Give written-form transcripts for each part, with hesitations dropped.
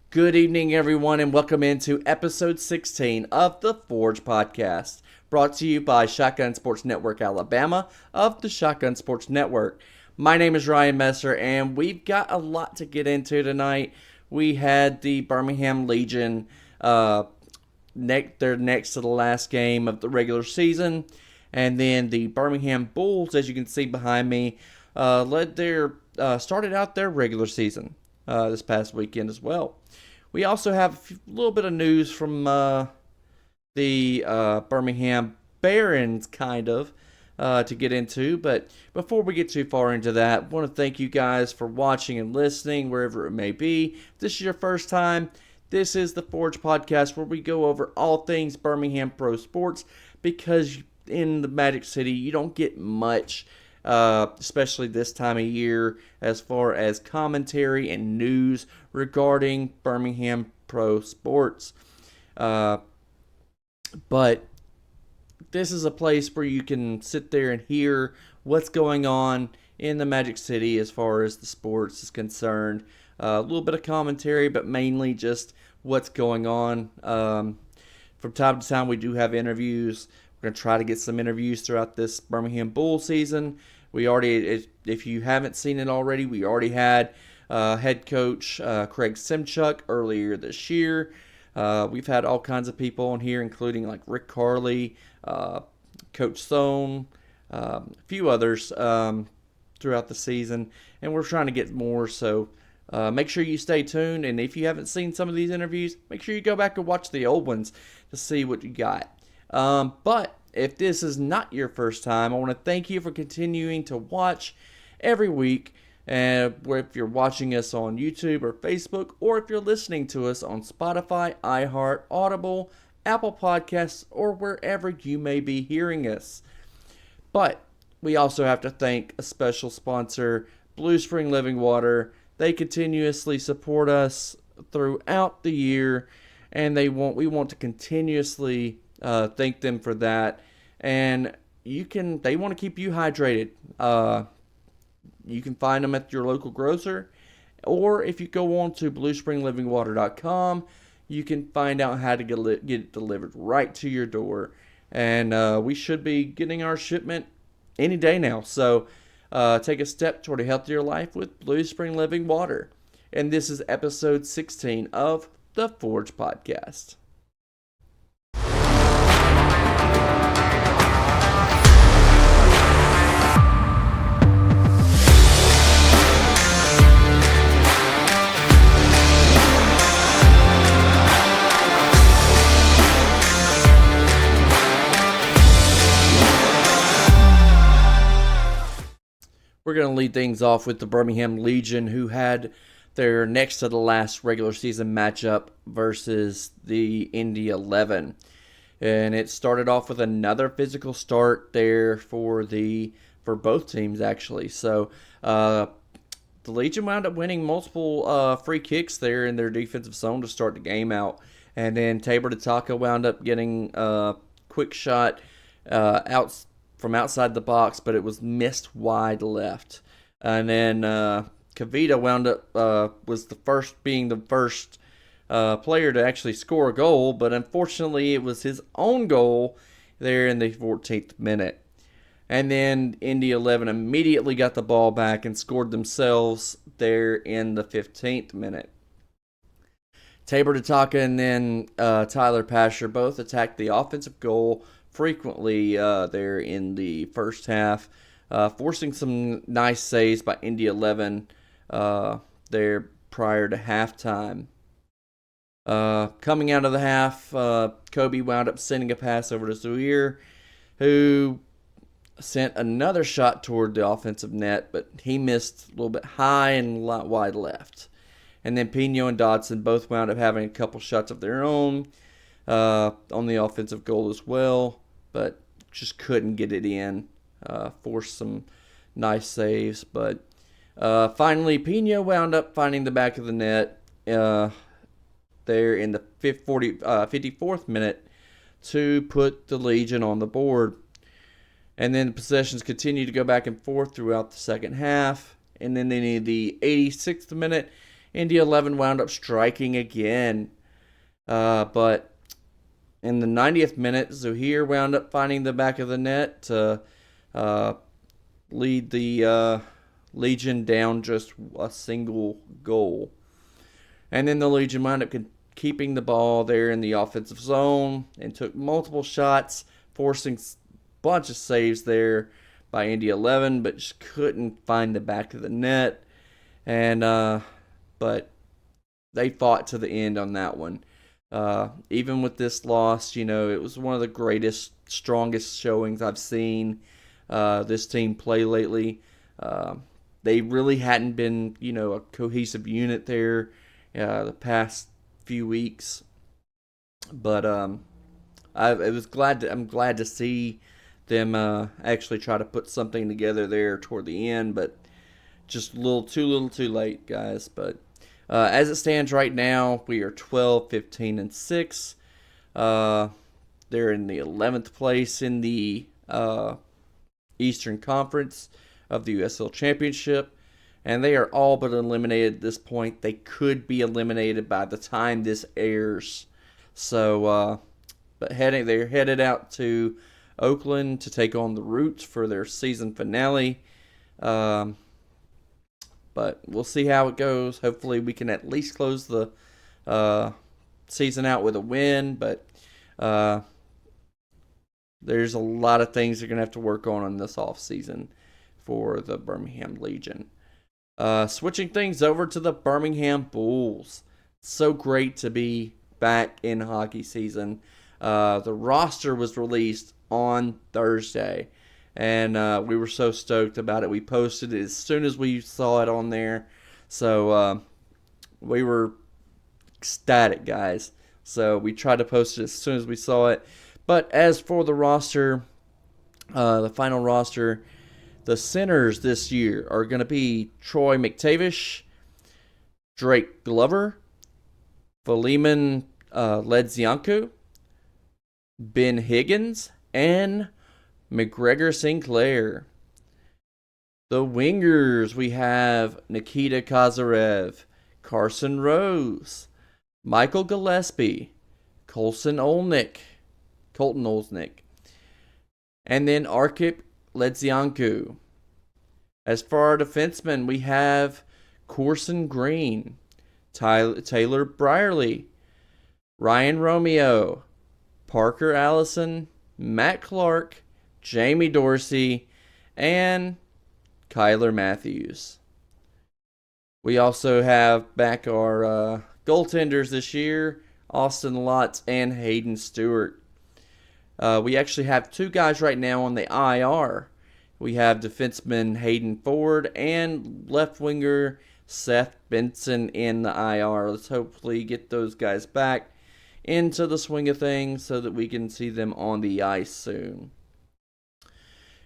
Good evening, everyone, and welcome into episode 16 of the Forge Podcast, brought to you by Shotgun Sports Network Alabama of the Shotgun Sports Network. My name is Ryan Messer, and we've got a lot to get into tonight. We had the Birmingham Legion, they're next to the last game of the regular season, and then the Birmingham Bulls, as you can see behind me, started out their regular season this past weekend as well. We also have a little bit of news from the Birmingham Barons, to get into. But before we get too far into that, I want to thank you guys for watching and listening, wherever it may be. If this is your first time, this is the Forge Podcast, where we go over all things Birmingham Pro Sports, because in the Magic City, you don't get much, especially this time of year, as far as commentary and news regarding Birmingham Pro Sports. But this is a place where you can sit there and hear what's going on in the Magic City as far as the sports is concerned. A little bit of commentary, but mainly just what's going on. From time to time, we do have interviews. We're going to try to get some interviews throughout this Birmingham Bull season. If you haven't seen it already, we already had head coach Craig Simchuk earlier this year. We've had all kinds of people on here, including like Rick Carley, Coach Sohn, a few others throughout the season, and we're trying to get more. So make sure you stay tuned, and if you haven't seen some of these interviews, make sure you go back and watch the old ones to see what you got. But if this is not your first time, I want to thank you for continuing to watch every week. And if you're watching us on YouTube or Facebook, or if you're listening to us on Spotify, iHeart, Audible, Apple Podcasts, or wherever you may be hearing us. But we also have to thank a special sponsor, Blue Spring Living Water. They continuously support us throughout the year, and we want to continuously thank them for that. And they want to keep you hydrated. You can find them at your local grocer, or if you go on to bluespringlivingwater.com, you can find out how to get it delivered right to your door. And we should be getting our shipment any day now. So take a step toward a healthier life with Blue Spring Living Water. And this is episode 16 of the Forge Podcast. We're going to lead things off with the Birmingham Legion, who had their next to the last regular season matchup versus the Indy 11. And it started off with another physical start there for both teams, actually. So the Legion wound up winning multiple free kicks there in their defensive zone to start the game out. And then Tabor Tataka wound up getting a quick shot out from outside the box, but it was missed wide left. And then Kavita wound up was being the first player to actually score a goal, but unfortunately it was his own goal there in the 14th minute. And then Indy 11 immediately got the ball back and scored themselves there in the 15th minute. Tabor Tataka and then Tyler Pasher both attacked the offensive goal frequently there in the first half, forcing some nice saves by Indy 11 there prior to halftime. Coming out of the half, Kobe wound up sending a pass over to Zuhair, who sent another shot toward the offensive net, but he missed a little bit high and a lot wide left. And then Pino and Dodson both wound up having a couple shots of their own on the offensive goal as well, but just couldn't get it in. Forced some nice saves, but finally Pino wound up finding the back of the net there in the 54th minute to put the Legion on the board. And then the possessions continued to go back and forth throughout the second half. And then they needed the 86th minute India 11 wound up striking again. But in the 90th minute, Zuhair wound up finding the back of the net to lead the Legion down just a single goal. And then the Legion wound up keeping the ball there in the offensive zone and took multiple shots, forcing a bunch of saves there by India 11, but just couldn't find the back of the net. And but they fought to the end on that one. Even with this loss, it was one of the greatest, strongest showings I've seen this team play lately. They really hadn't been, a cohesive unit there the past few weeks. But I'm glad to see them actually try to put something together there toward the end, but just a little too late, guys. But as it stands right now, we are 12, 15, and 6. They're in the 11th place in the Eastern Conference of the USL Championship, and they are all but eliminated at this point. They could be eliminated by the time this airs. So, but they're headed out to Oakland to take on the Roots for their season finale. But we'll see how it goes. Hopefully we can at least close the season out with a win. But there's a lot of things they're going to have to work on this offseason for the Birmingham Legion. Switching things over to the Birmingham Bulls. So great to be back in hockey season. The roster was released on Thursday. And we were so stoked about it. We posted it as soon as we saw it on there. So we were ecstatic, guys. So we tried to post it as soon as we saw it. But as for the roster, the final roster, the centers this year are going to be Troy McTavish, Drake Glover, Philemon Ledzianku, Ben Higgins, and McGregor Sinclair. The wingers, we have Nikita Kazarev, Carson Rose, Michael Gillespie, Colton Olnick, and then Arkip Ledzianku. As for our defensemen, we have Corson Green, Taylor Brierly, Ryan Romeo, Parker Allison, Matt Clark, Jamie Dorsey, and Kyler Matthews. We also have back our goaltenders this year, Austin Lotz and Hayden Stewart. We actually have two guys right now on the IR. We have defenseman Hayden Ford and left winger Seth Benson in the IR. Let's hopefully get those guys back into the swing of things so that we can see them on the ice soon.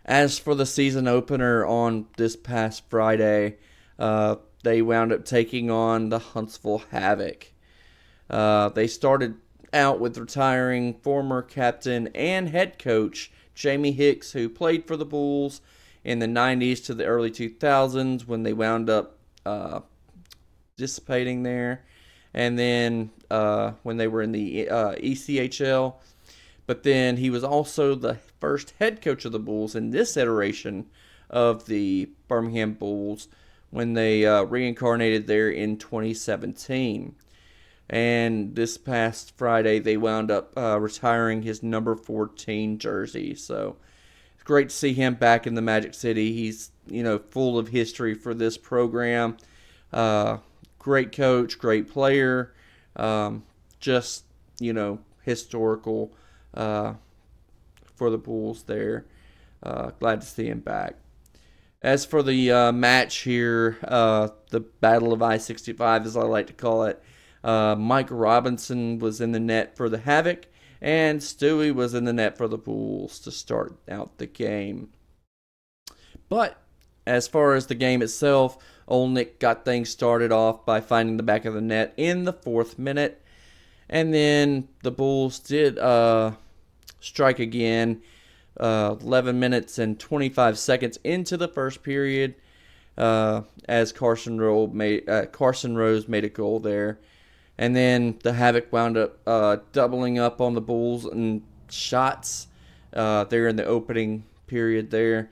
As for the season opener on this past Friday, they wound up taking on the Huntsville Havoc. They started out with retiring former captain and head coach Jamie Hicks, who played for the Bulls in the 90s to the early 2000s when they wound up dissipating there. And then when they were in the ECHL. But then he was also the first head coach of the Bulls in this iteration of the Birmingham Bulls when they reincarnated there in 2017. And this past Friday, they wound up retiring his number 14 jersey. So it's great to see him back in the Magic City. He's, full of history for this program. Great coach, great player. Just, historical for the Bulls there. Glad to see him back. As for the match here, the Battle of I-65, as I like to call it, Mike Robinson was in the net for the Havoc, and Stewie was in the net for the Bulls to start out the game. But as far as the game itself, Olnick got things started off by finding the back of the net in the 4th minute. And then the Bulls did strike again 11 minutes and 25 seconds into the first period. as Carson Rose made a goal there. And then the Havoc wound up doubling up on the Bulls and shots there in the opening period there.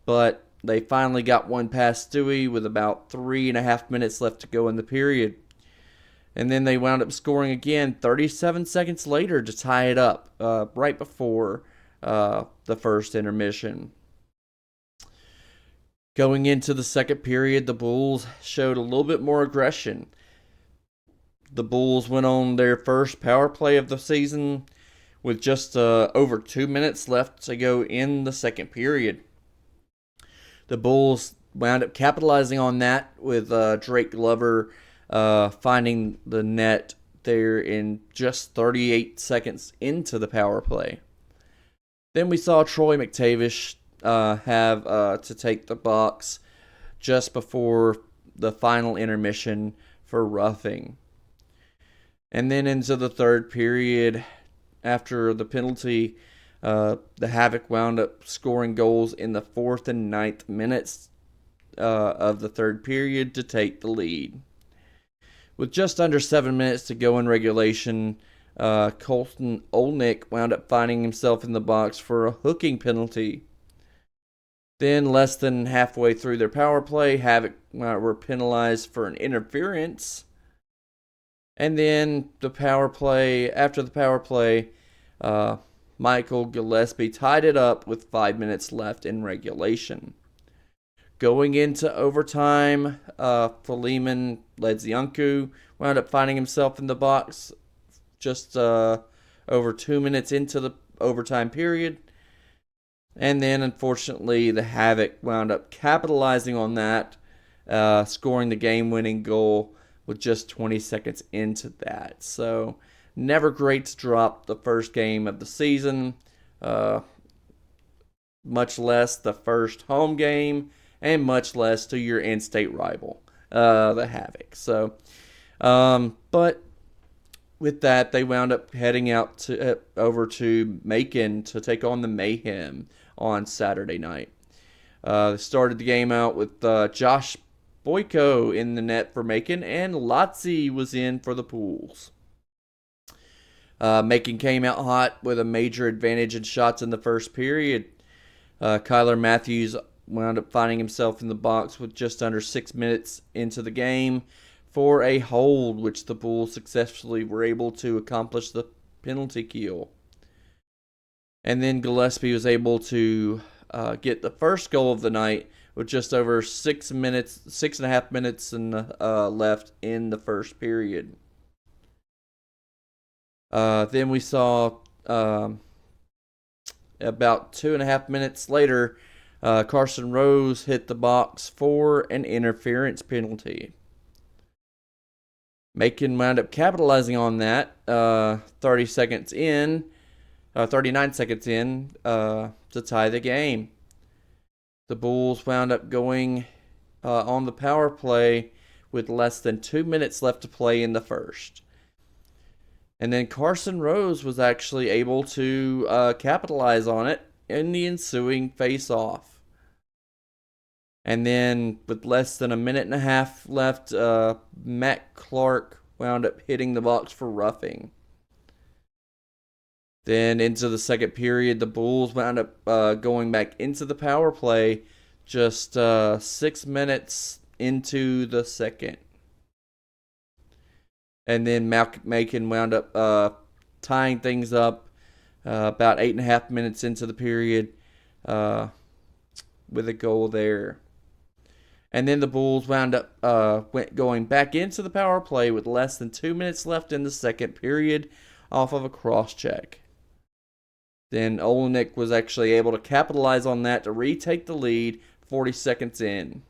But they finally got one past Stewie with about 3.5 minutes left to go in the period. And then they wound up scoring again 37 seconds later to tie it up right before the first intermission. Going into the second period, the Bulls showed a little bit more aggression. The Bulls went on their first power play of the season with just over 2 minutes left to go in the second period. The Bulls wound up capitalizing on that with Drake Glover finding the net there in just 38 seconds into the power play. Then we saw Troy McTavish have to take the box just before the final intermission for roughing. And then into the third period, after the penalty, the Havoc wound up scoring goals in the 4th and 9th minutes of the third period to take the lead. With just under 7 minutes to go in regulation, Colton Olnick wound up finding himself in the box for a hooking penalty. Then, less than halfway through their power play, Havoc were penalized for an interference. And then after the power play, Michael Gillespie tied it up with 5 minutes left in regulation. Going into overtime, Philemon Ledzianku wound up finding himself in the box just over 2 minutes into the overtime period. And then, unfortunately, the Havoc wound up capitalizing on that, scoring the game-winning goal with just 20 seconds into that. So, never great to drop the first game of the season, much less the first home game, and much less to your in-state rival, the Havoc. So, but with that, they wound up heading out over to Macon to take on the Mayhem on Saturday night. They started the game out with Josh Boyko in the net for Macon, and Lotzi was in for the Pools. Macon came out hot with a major advantage in shots in the first period. Kyler Matthews wound up finding himself in the box with just under 6 minutes into the game for a hold, which the Bulls successfully were able to accomplish the penalty kill. And then Gillespie was able to get the first goal of the night with just over 6.5 minutes left in the first period. Then we saw about 2.5 minutes later, Carson Rose hit the box for an interference penalty. Macon wound up capitalizing on that 39 seconds in to tie the game. The Bulls wound up going on the power play with less than 2 minutes left to play in the first. And then Carson Rose was actually able to capitalize on it in the ensuing face-off. And then with less than a minute and a half left, Matt Clark wound up hitting the box for roughing. Then into the second period, the Bulls wound up going back into the power play just 6 minutes into the second. And then Macon wound up tying things up about 8.5 minutes into the period with a goal there. And then the Bulls wound up going back into the power play with less than 2 minutes left in the second period off of a cross-check. Then Olenek was actually able to capitalize on that to retake the lead 40 seconds in.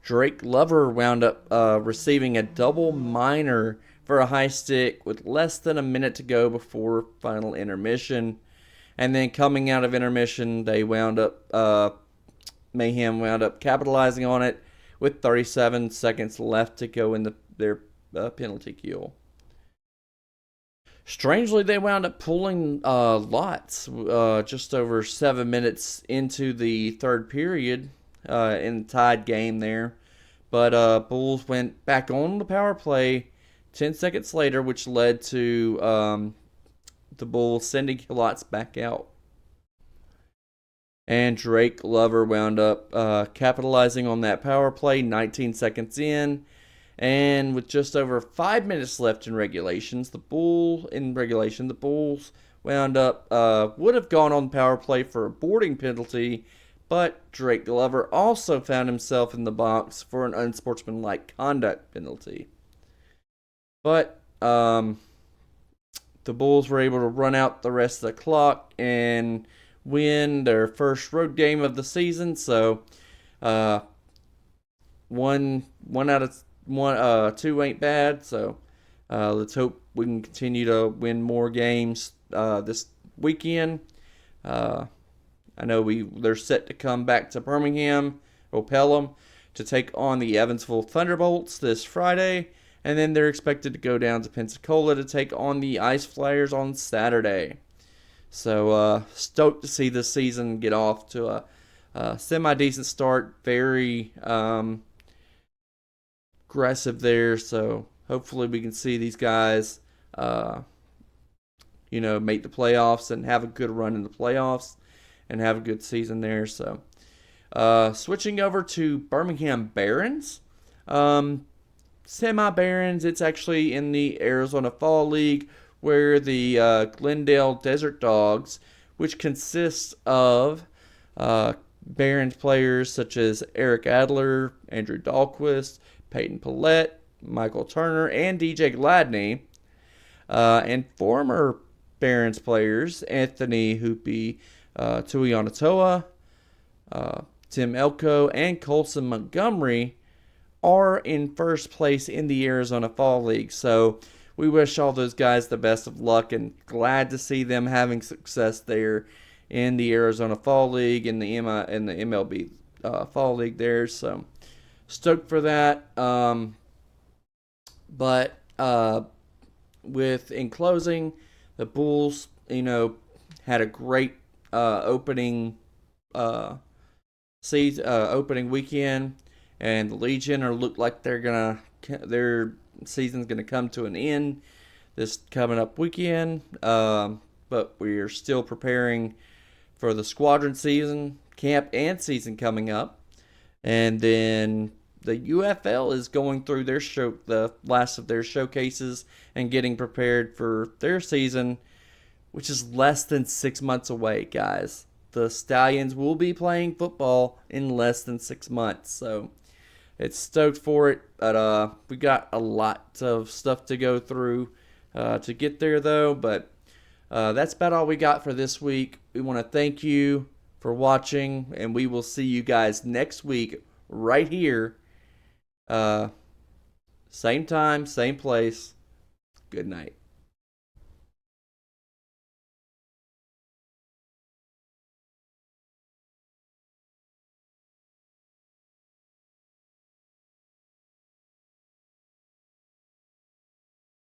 Drake Glover wound up receiving a double minor for a high stick with less than a minute to go before final intermission. And then coming out of intermission, Mayhem wound up capitalizing on it with 37 seconds left to go in their penalty kill. Strangely, they wound up pulling lots just over 7 minutes into the third period. in the tied game there. But Bulls went back on the power play 10 seconds later, which led to the Bulls sending Hillots back out. And Drake Glover wound up capitalizing on that power play 19 seconds in. And with just over 5 minutes left in regulations, the Bulls wound up would have gone on power play for a boarding penalty, but Drake Glover also found himself in the box for an unsportsmanlike conduct penalty. But the Bulls were able to run out the rest of the clock and win their first road game of the season. So one out of two ain't bad. So let's hope we can continue to win more games this weekend. I know they're set to come back to Birmingham or Pelham to take on the Evansville Thunderbolts this Friday, and then they're expected to go down to Pensacola to take on the Ice Flyers on Saturday. So stoked to see this season get off to a semi-decent start. Very aggressive there, so hopefully we can see these guys make the playoffs and have a good run in the playoffs and have a good season there. So switching over to Birmingham Barons, semi-Barons, it's actually in the Arizona Fall League, where the Glendale Desert Dogs, which consists of Barons players such as Eric Adler, Andrew Dahlquist, Peyton Paulette, Michael Turner, and DJ Gladney, and former Barons players Anthony Hoopy, Tui Onatoa, Tim Elko, and Colson Montgomery are in first place in the Arizona Fall League. So we wish all those guys the best of luck, and glad to see them having success there in the Arizona Fall League and the MLB Fall League there. So stoked for that. But in closing, the Bulls, had a great opening opening weekend, and the Legion look like their season's gonna come to an end this coming up weekend. But we are still preparing for the squadron season, camp, and season coming up, and then the UFL is going through the last of their showcases and getting prepared for their season, which is less than 6 months away, guys. The Stallions will be playing football in less than 6 months, so it's stoked for it. But we got a lot of stuff to go through to get there, though. But that's about all we got for this week. We want to thank you for watching, and we will see you guys next week right here. Same time, same place. Good night.